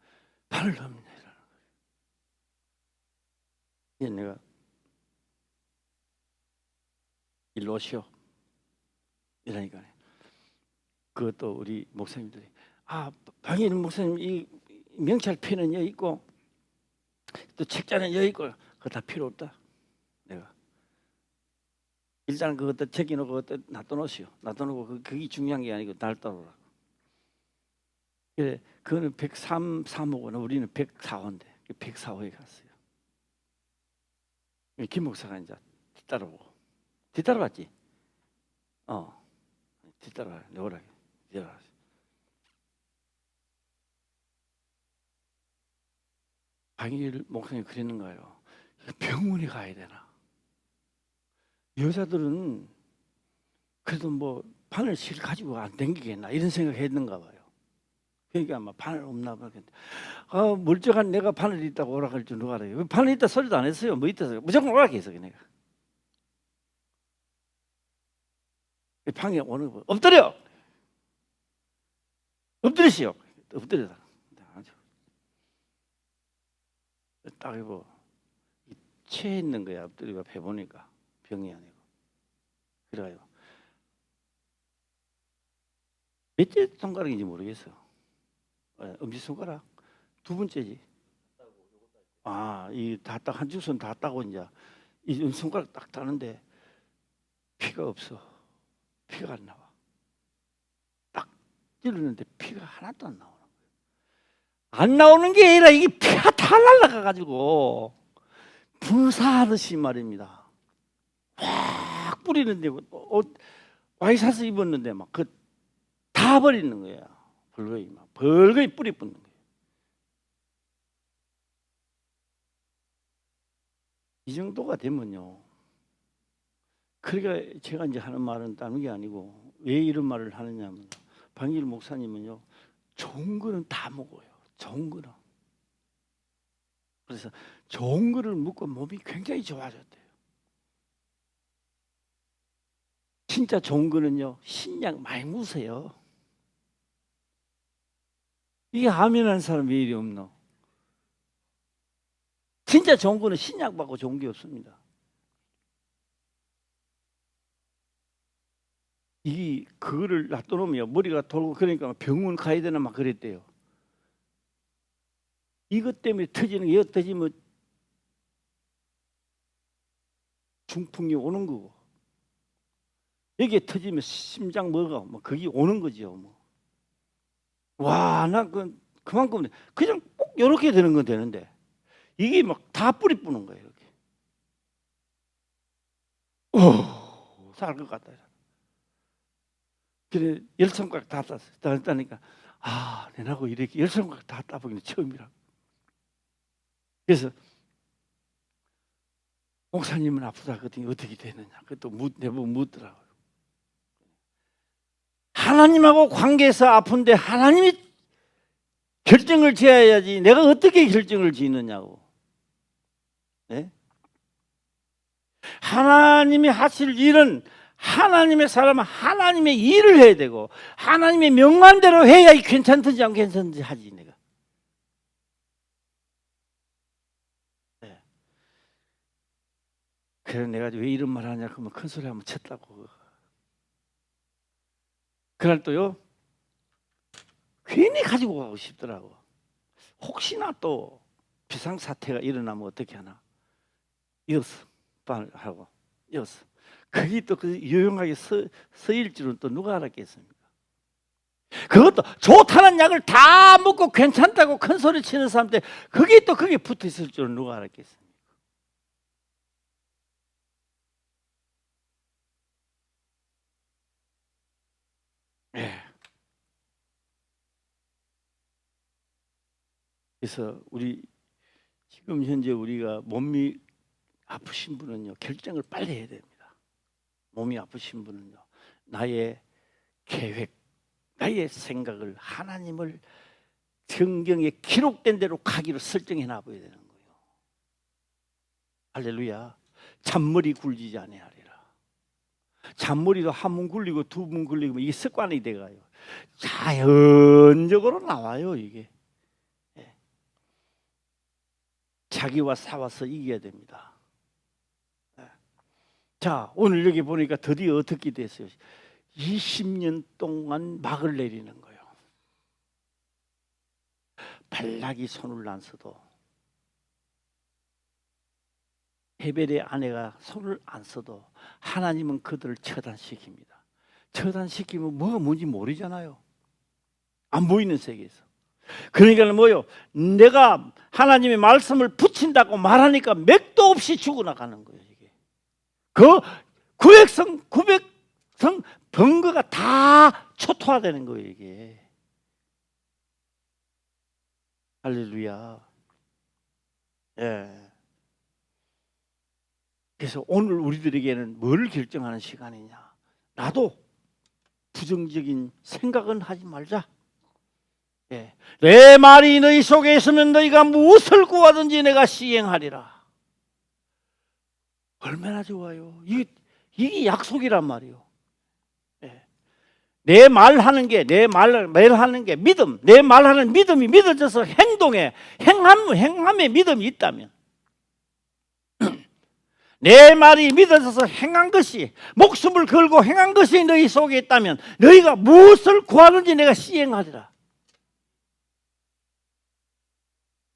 발을 넘느냐. 이제 내가 일로 오시오. 이러니까 그것도 우리 목사님들이 방일 목사님 이 명찰표는 여기 있고 또 책자는 여기 있고 그거 다 필요 없다. 내가 일단 그것도 제껴놓고 그것도 놔둬놓으시오. 놔둬놓고 그게 중요한 게 아니고 날 따르라. 그래 그거는 103호고 우리는 104호인데 104호에 갔어요. 김 목사가 이제 뒤따라왔지. 뒤따라와 내오라. 방일 목사님 그러는 거예요. 병원에 가야 되나? 여자들은 그래도 뭐 바늘실 가지고 안 댕기겠나 이런 생각했는가 봐요. 그러니까 아마 바늘 없나 봐. 멀쩡한 내가 바늘 있다고 오락할 줄 누가 알아요? 바늘 있다 소리도 안 했어요. 뭐 있다 무조건 오락했어 내가. 방에 오는 거 엎드리시오. 엎드려라. 딱 이거 체해 있는 거야. 엎드리고 배 보니까 병이 아니고. 그래요. 몇째 손가락인지 모르겠어. 엄지손가락 두 번째지. 이 다 딱 한 주선 다 따고 이제 이 손가락 딱 따는데 피가 없어. 피가 안 나와. 딱 찌르는데 피가 하나도 안 나오는 거예요. 안 나오는 게 아니라 이게 피가 다 날아가 가지고 불사하듯이 말입니다. 확 뿌리는데 옷 와이셔츠 입었는데 막 그 다 버리는 거야. 벌거이 뿌리 뽑는 거예요. 이 정도가 되면요. 그러니까 제가 이제 하는 말은 다른 게 아니고 왜 이런 말을 하느냐면 방일 목사님은요 좋은 거는 다 먹어요. 좋은 거는. 그래서 좋은 거를 먹고 몸이 굉장히 좋아졌대요. 진짜 좋은 거는요 신약 많이 묻으세요. 이게 아멘하는 사람 왜 이리 없노? 진짜 좋은 거는 신약 받고 좋은 게 없습니다. 그거를 놔둬놓으면 머리가 돌고 그러니까 병원 가야 되나 막 그랬대요. 이것 때문에 터지는 게 이것 터지면 중풍이 오는 거고 여기에 터지면 심장 뭐가 뭐 그게 오는 거죠. 뭐. 와, 나 그만큼 그냥 꼭 이렇게 되는 건 되는데 이게 막 다 뿌리 뿌는 거예요. 이렇게. 살 것 같다. 그래 열 손가락 다 땄어요. 따니까 내나고 이렇게 열 손가락 다 따보기는 처음이라. 그래서 목사님은 아프다 그랬더니 어떻게 되느냐. 그것도 내보고 묻더라고요. 하나님하고 관계에서 아픈데 하나님이 결정을 지어야지 내가 어떻게 결정을 지느냐고. 네? 하나님이 하실 일은 하나님의 사람은 하나님의 일을 해야 되고 하나님의 명만대로 해야 괜찮든지 안 괜찮든지 하지 내가. 네. 그래서 내가 왜 이런 말 하냐 그러면 큰 소리 한번 쳤다고. 그날 또요 괜히 가지고 가고 싶더라고. 혹시나 또 비상사태가 일어나면 어떻게 하나 이었어 하고 이었어. 그게 또 그 유용하게 쓰일 줄은 또 누가 알았겠습니까? 그것도 좋다는 약을 다 먹고 괜찮다고 큰 소리 치는 사람들 그게 또 그게 붙어 있을 줄은 누가 알았겠습니까? 네. 그래서 지금 현재 우리가 몸이 아프신 분은요 결정을 빨리 해야 됩니다. 몸이 아프신 분은요 나의 계획, 나의 생각을 하나님을 성경에 기록된 대로 가기로 설정해 놔봐야 되는 거예요. 할렐루야. 잔머리 굴리지 아니하리라. 잔머리도 한 번 굴리고 두 번 굴리고 이게 습관이 돼가요. 자연적으로 나와요 이게. 자기와 싸워서 이겨야 됩니다. 자, 오늘 여기 보니까 드디어 어떻게 됐어요? 20년 동안 막을 내리는 거예요. 발락이 손을 안 써도, 헤벨의 아내가 손을 안 써도 하나님은 그들을 처단시킵니다. 처단시키면 뭐가 뭔지 모르잖아요. 안 보이는 세계에서. 그러니까 뭐요? 내가 하나님의 말씀을 붙인다고 말하니까 맥도 없이 죽어나가는 거예요. 이게 그 900성 번거가 다 초토화되는 거예요. 이게 할렐루야. 예. 그래서 오늘 우리들에게는 뭘 결정하는 시간이냐? 나도 부정적인 생각은 하지 말자. 예. 내 말이 너희 속에 있으면 너희가 무엇을 구하든지 내가 시행하리라. 얼마나 좋아요. 이게 약속이란 말이요. 예. 내 말하는 게, 내 말하는 게 믿음, 내 말하는 믿음이 믿어져서 행함에 믿음이 있다면, 내 말이 믿어져서 행한 것이, 목숨을 걸고 행한 것이 너희 속에 있다면 너희가 무엇을 구하는지 내가 시행하리라.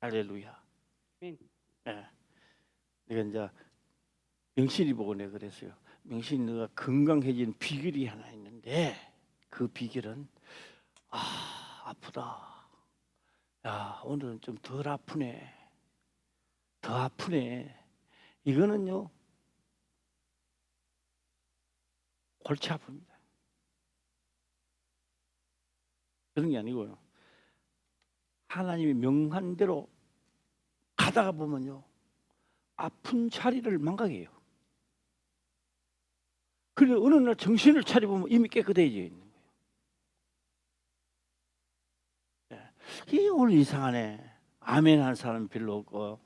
할렐루야. 예. 내가 이제 명신이 보고 내가 그랬어요. 명신이 너가 건강해지는 비결이 하나 있는데 그 비결은 아프다. 야, 오늘은 좀 덜 아프네. 더 아프네. 이거는요, 골치 아픕니다. 그런 게 아니고요, 하나님이 명한 대로 가다가 보면요, 아픈 자리를 망각해요. 그래서 어느 날 정신을 차려보면 이미 깨끗해져 있는 거예요. 이게 오늘 이상하네. 아멘 하는 사람이 별로 없고.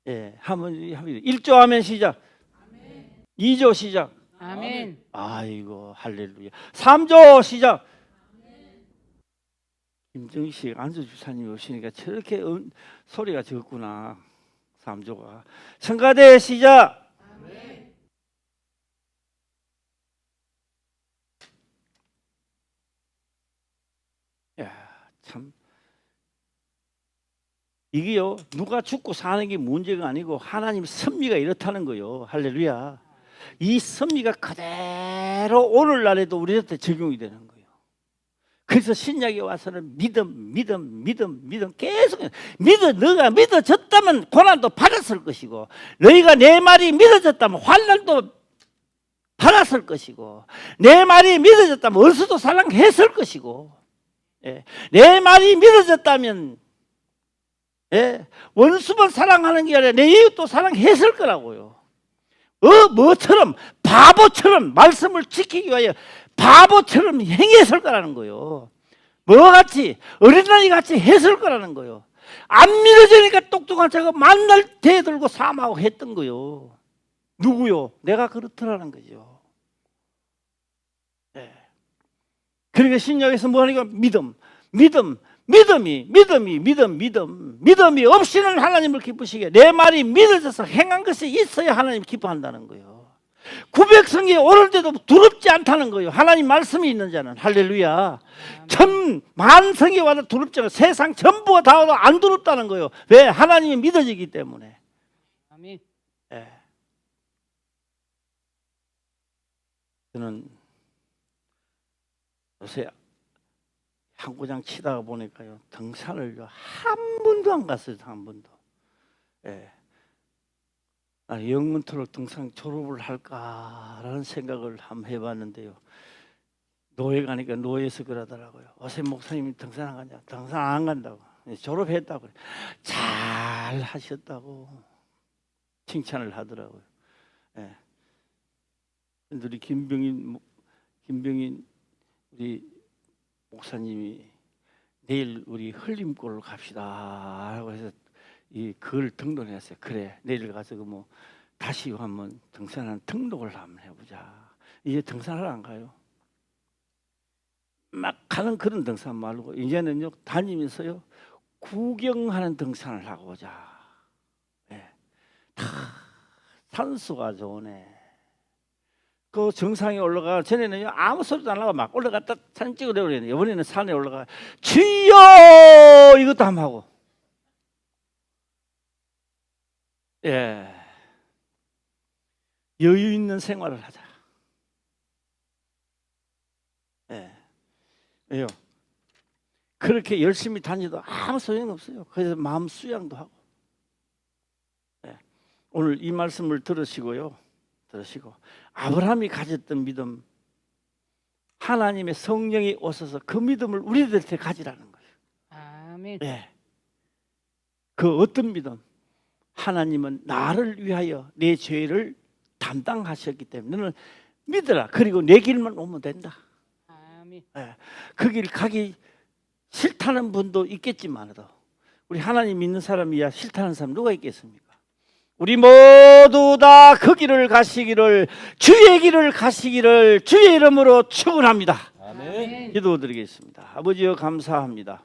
예, 한번 1조 아멘 시작. 아멘. 2조 시작. 아멘. 아이고 할렐루야. 3조 시작. 아멘. 김정식 안수주사님이 오시니까 저렇게 소리가 적구나. 3조가. 성가대 시작. 아멘. 야, 참 이게요, 누가 죽고 사는 게 문제가 아니고 하나님 섭리가 이렇다는 거예요. 할렐루야. 이 섭리가 그대로 오늘날에도 우리한테 적용이 되는 거예요. 그래서 신약에 와서는 믿음 계속 너가 믿어졌다면 고난도 받았을 것이고, 너희가 내 말이 믿어졌다면 환난도 받았을 것이고, 내 말이 믿어졌다면 원수도 사랑했을 것이고, 예, 내 말이 믿어졌다면 원수만 사랑하는 게 아니라 내 이웃도 사랑했을 거라고요. 뭐처럼 바보처럼 말씀을 지키기 위하여 바보처럼 행했을 거라는 거예요. 뭐같이 어린아이 같이 했을 거라는 거예요. 안 믿어지니까 똑똑한 자가 만날 대들고 사망하고 했던 거예요. 누구요? 내가 그렇더라는 거죠. 그러니까 신약에서 뭐 하니까 믿음이 없이는 하나님을 기쁘시게, 내 말이 믿어져서 행한 것이 있어야 하나님 기뻐한다는 거예요. 900성에 오를 때도 두렵지 않다는 거예요. 하나님 말씀이 있는 자는. 할렐루야. 천만성에 와도 두렵지 않아요. 세상 전부가 다 와도 안 두렵다는 거예요. 왜? 하나님이 믿어지기 때문에. 아멘. 저는 요새 한구장 치다가 보니까요, 등산을 한 번도 안 갔어요. 한 번도. 영문토록 등산 졸업을 할까라는 생각을 한번 해봤는데요, 노예 가니까 노예에서 그러더라고요. 어세 목사님이 등산 안 가냐? 등산 안 간다고. 졸업했다고. 잘 하셨다고 칭찬을 하더라고요. 우리 김병인 우리 목사님이 내일 우리 흘림골을 갑시다 하고 해서 그걸 등록했어요. 그래, 내일 가서 다시 한번 등산하는 등록을 한번 해보자. 이제 등산을 안 가요. 막 가는 그런 등산 말고 이제는요, 다니면서요 구경하는 등산을 하고자. 다 산수가 좋네. 그 정상에 올라가 전에는 아무 소리도 안 하고 막 올라갔다 사진 찍으려고 그랬는데 이번에는 산에 올라가 주여 이것도 한번 하고 예 여유 있는 생활을 하자. 예 왜요? 그렇게 열심히 다니도 아무 소용 없어요. 그래서 마음 수양도 하고 예. 오늘 이 말씀을 들으시고 아브라함이 가졌던 믿음 하나님의 성령이 오셔서 그 믿음을 우리들한테 가지라는 거예요. 아멘. 예. 그 어떤 믿음? 하나님은 나를 위하여 내 죄를 담당하셨기 때문에 너는 믿어라. 그리고 내 길만 오면 된다. 아멘. 예. 그 길 가기 싫다는 분도 있겠지만도 우리 하나님 믿는 사람이야 싫다는 사람 누가 있겠습니까? 우리 모두 다 그 길을 가시기를 주의 길을 가시기를 주의 이름으로 축원합니다. 아멘. 기도드리겠습니다. 아버지여 감사합니다.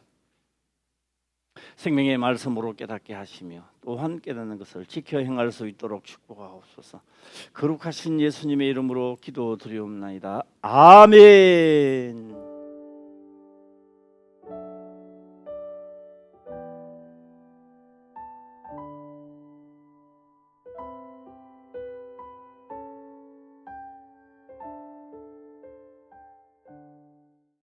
생명의 말씀으로 깨닫게 하시며 또한 깨닫는 것을 지켜 행할 수 있도록 축복하옵소서. 거룩하신 예수님의 이름으로 기도드리옵나이다. 아멘.